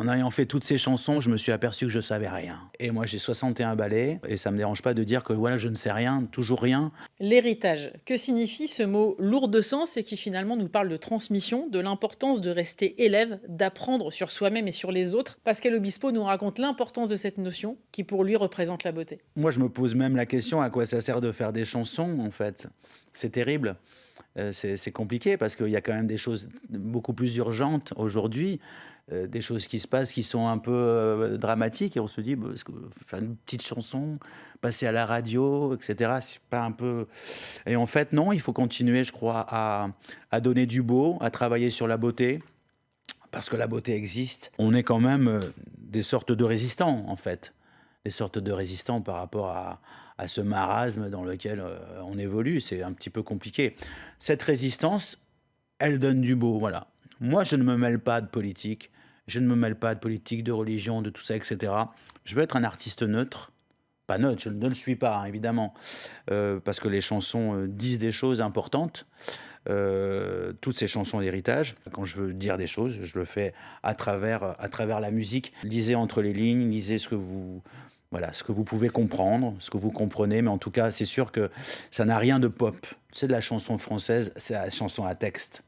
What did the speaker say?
En ayant fait toutes ces chansons, je me suis aperçu que je savais rien. Et moi, j'ai 61 ballets et ça me dérange pas de dire que voilà, je ne sais rien, toujours rien. L'héritage, que signifie ce mot lourd de sens et qui finalement nous parle de transmission, de l'importance de rester élève, d'apprendre sur soi-même et sur les autres? Pascal Obispo nous raconte l'importance de cette notion qui pour lui représente la beauté. Moi, je me pose même la question à quoi ça sert de faire des chansons, en fait. C'est terrible. C'est compliqué parce qu'il y a quand même des choses beaucoup plus urgentes aujourd'hui, des choses qui se passent qui sont un peu dramatiques et on se dit bah, est-ce que faire une petite chanson, passer à la radio, etc. C'est pas un peu. Et en fait, non, il faut continuer, je crois, à donner du beau, à travailler sur la beauté parce que la beauté existe. On est quand même des sortes de résistants, en fait. Des sortes de résistants par rapport à ce marasme dans lequel on évolue. C'est un petit peu compliqué. Cette résistance, elle donne du beau, voilà. Moi, je ne me mêle pas de politique. Je ne me mêle pas de politique, de religion, de tout ça, etc. Je veux être un artiste neutre. Pas neutre, je ne le suis pas, hein, évidemment, parce que les chansons disent des choses importantes. Toutes ces chansons d'héritage. Quand je veux dire des choses, je le fais à travers la musique. Lisez entre les lignes, lisez ce que vous, voilà, ce que vous pouvez comprendre, ce que vous comprenez, mais en tout cas, c'est sûr que ça n'a rien de pop. C'est de la chanson française, c'est la chanson à texte.